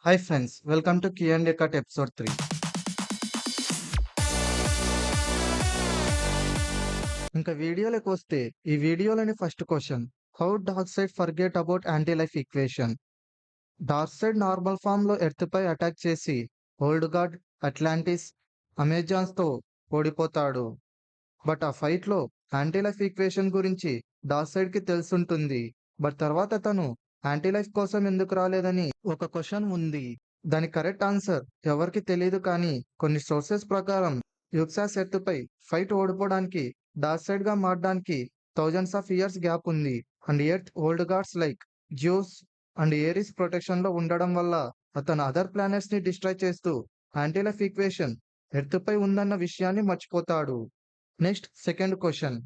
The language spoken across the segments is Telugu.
Hi friends, welcome to Q&A Cut episode 3. ఇంకా వీడియోలోకి వస్తే ఈ వీడియోలోని first question how Darkseid forget about anti life equation. Darkseid normal form లో ఎర్త్ పై అటాక్ చేసి ఓల్డ్ గాడ్, అట్లాంటిస్, అమెజాన్స్ తో ఓడిపోతాడు. బట్ ఆ ఫైట్ లో యాంటీ లైఫ్ ఈక్వేషన్ గురించి డార్క్ సైడ్ కి తెలుసుంటుంది. బట్ తర్వాత తను యాంటీ లైఫ్ కోసం ఎందుకు రాలేదని ఒక క్వశ్చన్ ఉంది. దాని కరెక్ట్ ఆన్సర్ ఎవరికి తెలియదు, కానీ కొన్ని సోర్సెస్ ప్రకారం యుక్సాస్ ఎర్త్పై ఫైట్ ఓడిపోవడానికి డార్క్ సైడ్ గా మారడానికి థౌజండ్స్ ఆఫ్ ఇయర్స్ గ్యాప్ ఉంది. And earth old gods like Zeus and Ares protection లో ఉండడం వల్ల అతను అదర్ ప్లానెట్స్ ని డిస్ట్రాయ్ చేస్తూ యాంటీ లైఫ్ ఈక్వేషన్ ఎర్త్ పై ఉందన్న విషయాన్ని మర్చిపోతాడు. Next second question,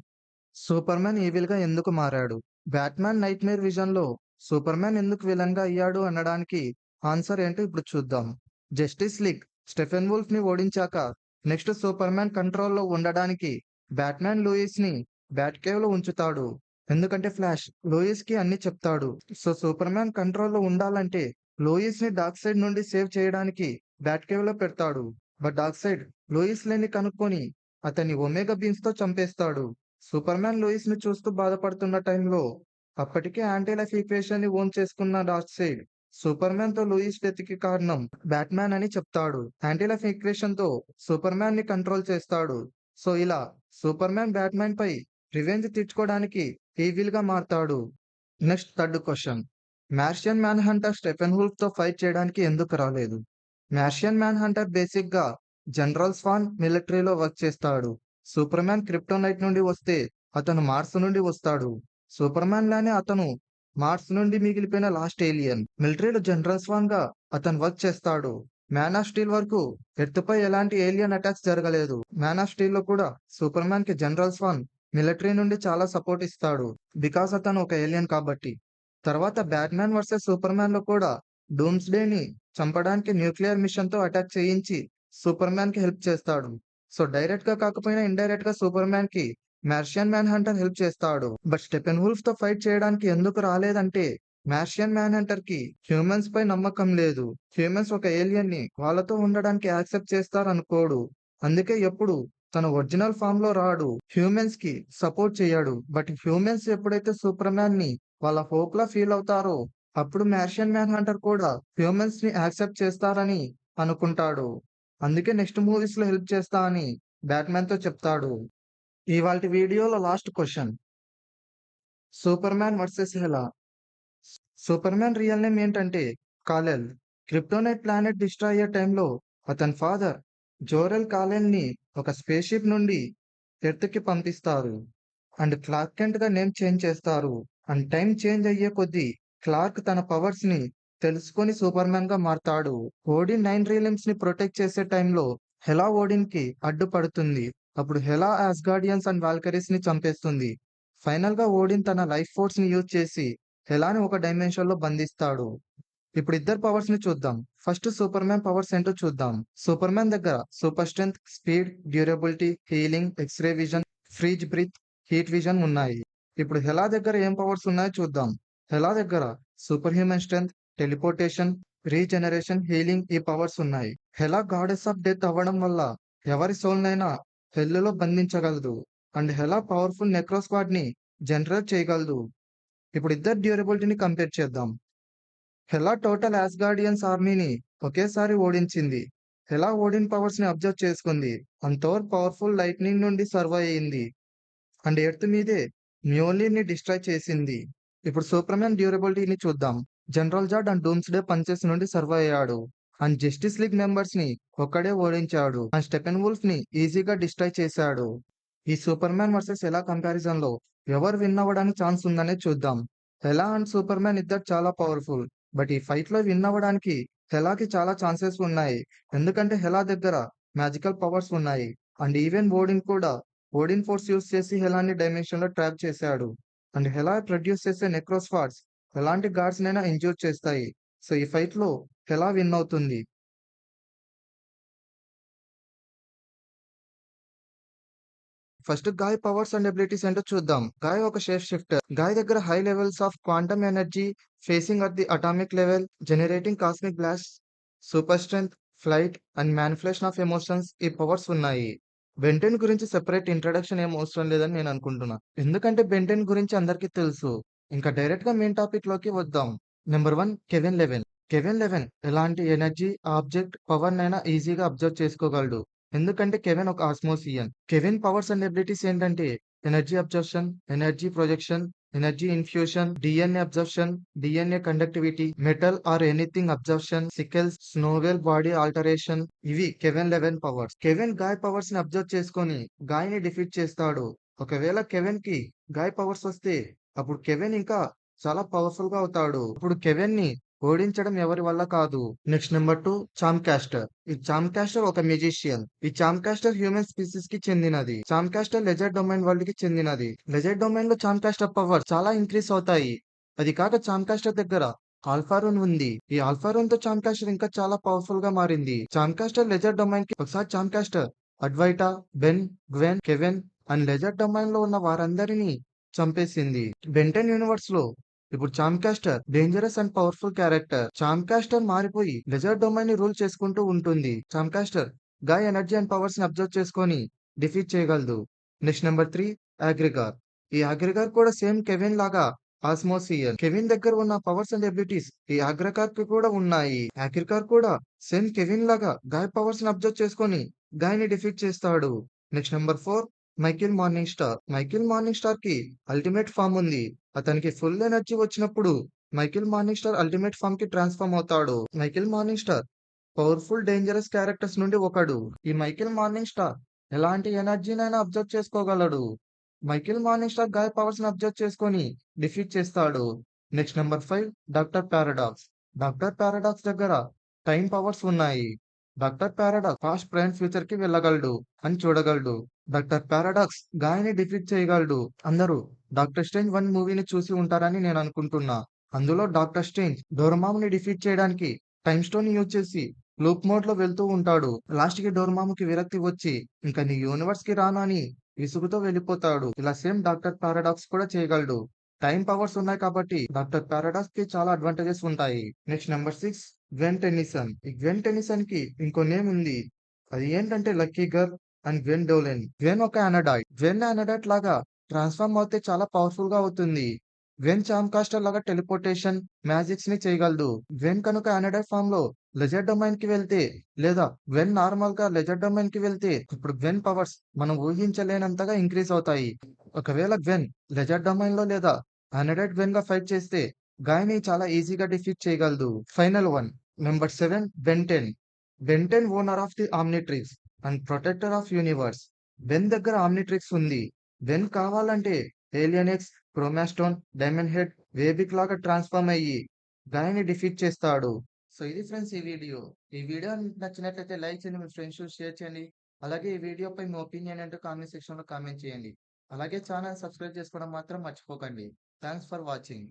Superman evil గా ఎందుకు మారాడు? బ్యాట్‌మ్యాన్ నైట్‌మేర్ విజన్‌లో సూపర్ మ్యాన్ ఎందుకు విలన్ గా అయ్యాడు అనడానికి ఆన్సర్ ఏంటో ఇప్పుడు చూద్దాం. జస్టిస్ లీగ్ స్టెఫెన్ వుల్ఫ్ ని ఓడించాక నెక్స్ట్ సూపర్ మ్యాన్ కంట్రోల్ లో ఉండడానికి బ్యాట్‌మ్యాన్ లూయిస్ ని బ్యాట్ కేవ్ లో ఉంచుతాడు. ఎందుకంటే ఫ్లాష్ లూయిస్ కి అన్ని చెప్తాడు. సో సూపర్ మ్యాన్ కంట్రోల్ లో ఉండాలంటే లూయిస్ ని డార్క్ సైడ్ నుండి సేవ్ చేయడానికి బ్యాట్ కేవ్ లో పెడతాడు. బట్ డార్క్ సైడ్ లూయిస్ లేని కనుక్కొని అతన్ని ఒమేగా బీన్స్ తో చంపేస్తాడు. సూపర్ మ్యాన్ లూయిస్ ని చూస్తూ బాధపడుతున్న టైంలో అప్పటికే యాంటీ లైఫ్ ఈక్వేషన్ ని ఓన్ చేసుకున్న డార్క్ సైడ్ సూపర్ మ్యాన్ తో లూయిస్ డెత్‌కి కారణం బ్యాట్‌మ్యాన్ అని చెప్తాడు. యాంటీ లైఫ్ ఈక్వేషన్ తో సూపర్ మ్యాన్ ని కంట్రోల్ చేస్తాడు. సో ఇలా సూపర్ మ్యాన్ బ్యాట్‌మ్యాన్ పై రివెంజ్ తీర్చుకోవడానికి ఈవిల్ గా మారతాడు. Next third question, Martian Manhunter Steppenwolf తో ఫైట్ చేయడానికి ఎందుకు రాలేదు? మార్షియన్ మ్యాన్ హంటర్ బేసిక్ గా జనరల్ స్వాన్ మిలిటరీలో వర్క్ చేస్తాడు. సూపర్ మ్యాన్ క్రిప్టోనైట్ నుండి వస్తే అతను మార్స్ నుండి వస్తాడు. సూపర్ మ్యాన్ లానే అతను మార్స్ నుండి మిగిలిపోయిన లాస్ట్ ఏలియన్. మిలిటరీలో జనరల్ స్వాన్ గా అతను వర్క్ చేస్తాడు. మ్యాన్ ఆఫ్ స్టీల్ వరకు ఎర్త్ పై ఎలాంటి ఏలియన్ అటాక్స్ జరగలేదు. మ్యాన్ ఆఫ్ స్టీల్ లో కూడా సూపర్ మ్యాన్ కి జనరల్ స్వాన్ మిలిటరీ నుండి చాలా సపోర్ట్ ఇస్తాడు. బికాస్ అతను ఒక ఏలియన్ కాబట్టి. తర్వాత బ్యాట్‌మ్యాన్ వర్సెస్ సూపర్ మ్యాన్ లో కూడా డూమ్స్ డే ని చంపడానికి న్యూక్లియర్ మిషన్ తో అటాక్ చేయించి సూపర్ మ్యాన్ కి హెల్ప్ చేస్తాడు. సో డైరెక్ట్ గా కాకపోయినా ఇండైరెక్ట్ గా సూపర్ మ్యాన్ కి మార్షియన్ మ్యాన్ హంటర్ హెల్ప్ చేస్తాడు. బట్ స్టెపెన్ వుల్ఫ్ తో ఫైట్ చేయడానికి ఎందుకు రాలేదంటే మార్షియన్ మ్యాన్ హంటర్ కి హ్యూమన్స్ పై నమ్మకం లేదు. హ్యూమన్స్ ఒక ఏలియన్ ని వాళ్ళతో ఉండడానికి యాక్సెప్ట్ చేస్తారనుకోడు. అందుకే ఎప్పుడు తన ఒరిజినల్ ఫామ్ లో రాడు. హ్యూమన్స్ కి సపోర్ట్ చేయడు. బట్ హ్యూమన్స్ ఎప్పుడైతే సూపర్ మ్యాన్ ని వాళ్ళ హోప్ లా ఫీల్ అవుతారో అప్పుడు మార్షియన్ మ్యాన్ హంటర్ కూడా హ్యూమన్స్ ని యాక్సెప్ట్ చేస్తారని అనుకుంటాడు. అందుకే నెక్స్ట్ మూవీస్ లో హెల్ప్ చేస్తా అని బ్యాట్‌మ్యాన్ తో చెప్తాడు. ఇవాల్టి వీడియోలో last question, Superman versus Hela. Superman real name ఏంటంటే కాలెల్. క్రిప్టోనైట్ ప్లానెట్ డిస్ట్రాయ్ అయ్యే టైంలో అతని ఫాదర్ జోరెల్ కాలెల్ ని ఒక స్పేస్ షిప్ నుండి ఎర్త్ కి పంపిస్తారు. అండ్ క్లార్క్ కెంట్ గా నేమ్ చేంజ్ చేస్తారు. అండ్ టైం చేంజ్ అయ్యే కొద్దీ క్లార్క్ తన పవర్స్ ని తెలుసుకొని సూపర్ మ్యాన్ గా మారతాడు. ఓడిన్ 9 రియల్మ్స్ ని ప్రొటెక్ట్ చేసే టైంలో హెలా ఓడిన్ కి అడ్డుపడుతుంది. అప్పుడు హెలా ఆస్గార్డియన్స్ అండ్ వాల్కరీస్ ని చంపేస్తుంది. ఫైనల్ గా ఓడిన్ తన లైఫ్ ఫోర్స్ ని యూజ్ చేసి హెలాని ఒక డైమెన్షన్ లో బంధిస్తాడు. ఇప్పుడు ఇద్దరు పవర్స్ ని చూద్దాం. ఫస్ట్ సూపర్ మ్యాన్ పవర్స్ ఏంటో చూద్దాం. సూపర్ మ్యాన్ దగ్గర super strength, speed, durability, healing, X ray vision, freeze breath, heat vision ఉన్నాయి. ఇప్పుడు హెలా దగ్గర ఏం పవర్స్ ఉన్నాయో చూద్దాం. హెలా దగ్గర super human strength, teleportation, regeneration, healing ఈ పవర్స్ ఉన్నాయి. హెలా గాడెస్ ఆఫ్ డెత్ అవ్వడం వల్ల ఎవరి సోల్ నైనా హెల్ లో బంధించగలదు. అండ్ హెలా పవర్ఫుల్ నెక్రో స్క్వాడ్ ని జనరేట్ చేయగలదు. ఇప్పుడు ఇద్దరు డ్యూరబిలిటీని కంపేర్ చేద్దాం. హెలా టోటల్ ఆస్గార్డియన్స్ ఆర్మీని ఒకేసారి ఓడించింది. హెలా ఓడిన్ పవర్స్ ని అబ్జర్వ్ చేసుకుంది. అండ్ థోర్ పవర్ఫుల్ లైట్నింగ్ నుండి సర్వైవ్ అయింది. అండ్ ఎర్త్ మీదే మ్యోల్నీర్ ని డిస్ట్రాయ్ చేసింది. ఇప్పుడు సూపర్ మ్యాన్ డ్యూరబిలిటీని చూద్దాం. General Zod and Doomsday punches నుండి సర్వైవ్ అయ్యాడు. అండ్ జస్టిస్ లీగ్ మెంబర్స్ ని ఒక్కడే ఓడించాడు. అండ్ స్టెపెన్ వుల్ఫ్ ని ఈజీగా డిస్ట్రాయ్ చేశాడు. ఈ సూపర్ మ్యాన్ వర్సెస్ హెలా కంపారిజన్ లో ఎవరు విన్ అవ్వడానికి ఛాన్స్ ఉందనే చూద్దాం. హెలా అండ్ సూపర్ మ్యాన్ ఇద్దరు చాలా పవర్ఫుల్. బట్ ఈ ఫైట్ లో విన్ అవ్వడానికి హెలాకి చాలా ఛాన్సెస్ ఉన్నాయి. ఎందుకంటే హెలా దగ్గర మ్యాజికల్ పవర్స్ ఉన్నాయి. అండ్ ఈవెన్ ఓడిన్ కూడా ఓడిన్ ఫోర్స్ యూజ్ చేసి హెలాని డైమెన్షన్ లో ట్రాప్ చేశాడు. అండ్ హెలా ప్రొడ్యూస్ చేసే నెక్రోస్వార్డ్స్ ఎలాంటి గాడ్స్ నైనా ఇంజ్యూర్ చేస్తాయి. సో ఈ ఫైట్ లో హెలా విన్ అవుతుంది. First guy powers and abilities ఏంటో చూద్దాం. గాయ్ ఒక షేప్ షిఫ్టర్. గాయ్ దగ్గర high levels of quantum energy, facing at the atomic level, generating cosmic blast, super strength, flight and manipulation of emotions ఈ పవర్స్ ఉన్నాయి. బెన్ 10 గురించి సెపరేట్ ఇంట్రడక్షన్ ఏం అవసరం లేదని నేను అనుకుంటున్నా. ఎందుకంటే బెన్ 10 గురించి అందరికీ తెలుసు. ఇంకా డైరెక్ట్‌గా మెయిన్ టాపిక్‌లోకి వద్దాం. Number 1 Kevin Levin. Kevin Levin ఎలాంటి ఎనర్జీ, ఆబ్జెక్ట్, పవర్‌నైనా ఈజీగా అబ్జర్వ్ చేసుకోగలడు. ఎందుకంటే కెవిన్ ఒక Osmosian. Kevin powers and abilities ఏంటంటే energy absorption, energy projection, energy infusion, DNA absorption, DNA conductivity, metal or anything absorption, sickles, స్నోవెల్ బాడీ ఆల్టరేషన్. ఇవి Kevin Levin powers. Kevin guy powers ని అబ్జర్వ్ చేసుకొని గాయ్ ని డిఫీట్ చేస్తాడు. ఒకవేళ కెవిన్ కి గాయ్ పవర్స్ వస్తే అప్పుడు కెవిన్ ఇంకా చాలా పవర్ఫుల్ గా అవుతాడు. ఇప్పుడు కెవిన్ ని ఓడించడం ఎవరి వల్ల కాదు. నెక్స్ట్ నెంబర్ 2 చామ్ క్యాస్టర్. ఈ చామ్ క్యాస్టర్ ఒక మ్యూజిషియన్. ఈ చామ్ క్యాస్టర్ హ్యూమన్ స్పీసీస్ కి చెందినది. చామ్ క్యాస్టర్ లెజర్ డొమైన్ వరల్డ్ కి చెందినది. లెజర్ డొమైన్ లో చామ్ క్యాస్టర్ పవర్ చాలా ఇంక్రీస్ అవుతాయి. అది కాక చామ్ క్యాస్టర్ దగ్గర ఆల్ఫా రూన్ ఉంది. ఈ ఆల్ఫా రూన్ తో చామ్ క్యాస్టర్ ఇంకా చాలా పవర్ఫుల్ గా మారింది. చామ్ క్యాస్టర్ లెజర్ డొమైన్ కి ఒకసారి Charmcaster Adwaita, Ben, Gwen, Kevin and Ledgerdomain లో ఉన్న వారందరినీ చంపేసింది. బెన్ 10 యూనివర్స్ లో ఇప్పుడు Charmcaster dangerous and powerful character. Charmcaster మారిపోయి లెజర్ డొమైన్ ని రూల్ చేసుకుంటూ ఉంటుంది. Charmcaster guy energy and powers ని అబ్జర్వ్ చేసుకొని డిఫీట్ చేయగలదు. Next number 3 Aggregor. ఈ అగ్రిగార్ కూడా సేమ్ కెవిన్ లాగా ఆస్మోసియన్. కెవిన్ దగ్గర ఉన్న పవర్స్ అండ్ ఎబిలిటీస్ ఈ అగ్రిగార్ కి కూడా ఉన్నాయి. అగ్రిగార్ కూడా సేమ్ కెవిన్ లాగా గాయ్ పవర్స్ ని అబ్జర్వ్ చేసుకొని గాయ్ ని డిఫీట్ చేస్తాడు. Next number 4 Michael Morning Star. Michael Morning Star కి అల్టిమేట్ ఫామ్ ఉంది. అతనికి ఫుల్ ఎనర్జీ వచ్చినప్పుడు Michael Morning Star ultimate form కి ట్రాన్స్ఫార్మ్ అవుతాడు. Michael Morning Star powerful dangerous characters నుండి ఒకడు. ఈ మైకేల్ మార్నింగ్ స్టార్ ఎలాంటి ఎనర్జీనైనా అబ్జర్వ్ చేసుకోగలడు. Michael Morning Star guy powers ని అబ్జర్వ్ చేసుకొని డిఫీట్ చేస్తాడు. Next number 5 doctor paradox. Doctor paradox దగ్గర టైం పవర్స్ ఉన్నాయి. Doctor paradox past, present, future కి వెళ్ళగలడు అని చూడగలడు. డాక్టర్ పారాడాక్స్ గాయని డిఫీట్ చేయగలడు. అందరూ డాక్టర్ స్ట్రేంజ్ 1 మూవీని చూసి ఉంటారని నేను అనుకుంటున్నా. అందులో డాక్టర్ స్ట్రేంజ్ డోర్మాముని డిఫీట్ చేయడానికి టైమ్ స్టోన్ యూజ్ చేసి లూప్ మోడ్ లో వెళ్తూ ఉంటాడు. లాస్ట్ కి డోర్మాముకి విరక్తి వచ్చి ఇంకా నీ యూనివర్స్ కి రాను అని విసుగుతో వెళ్ళిపోతాడు. ఇలా సేమ్ డాక్టర్ పారాడాక్స్ కూడా చేయగలడు. టైం పవర్స్ ఉన్నాయి కాబట్టి డాక్టర్ పారాడాక్స్ కి చాలా అడ్వాంటేజెస్ ఉంటాయి. Next number 6 Gwen Tennyson. ఈ గ్వెన్ టెన్నిసన్ కి ఇంకో నేమ్ ఉంది. అది ఏంటంటే lucky girl and Gwendolyn. Gwen ఒక అనడాయిడ్. గ్వెన్ అనడాయిడ్ లాగా ట్రాన్స్ఫార్మ్ అవుతే చాలా పవర్ఫుల్ గా అవుతుంది. గ్వెన్ చామ్కాస్టర్ లాగా టెలిపోర్టేషన్, మ్యాజిక్స్ ని చేయగలదు. గ్వెన్ కనుక అనడాయిడ్ ఫామ్ లో లెజర్ డొమైన్ కి వెళ్తే లేదా గ్వెన్ నార్మల్ గా లెజర్ డొమైన్ కి వెళ్తే ఇప్పుడు గ్వెన్ పవర్స్ మనం ఊహించలేనంతగా ఇంక్రీజ్ అవుతాయి. ఒకవేళ గ్వెన్ లెజర్ డొమైన్ లో లేదా అనడాయిడ్ గ్వెన్ గా ఫైట్ చేస్తే గాయని చాలా ఈజీగా డిఫీట్ చేయగలదు. Final one number 7 Ben 10. Ben 10 owner of the Omnitrix and protector of universe. Ben దగ్గర ఆమ్నిట్రిక్స్ ఉంది. బెన్ కావాలంటే Alien X, Chromastone, Diamondhead, Way Big లాగా ట్రాన్స్ఫార్మ్ అయ్యి గాయని డిఫీట్ చేస్తాడు. సో ఇది ఫ్రెండ్స్ ఈ వీడియో. ఈ వీడియో మీకు నచ్చినట్లయితే లైక్ చేయండి, మీ ఫ్రెండ్స్ షేర్ చేయండి. అలాగే ఈ వీడియోపై మీ ఒపీనియన్ ఏంటో కామెంట్ సెక్షన్ లో కామెంట్ చేయండి. అలాగే ఛానల్ సబ్స్క్రైబ్ చేసుకోవడం మాత్రం మర్చిపోకండి. Thanks for watching.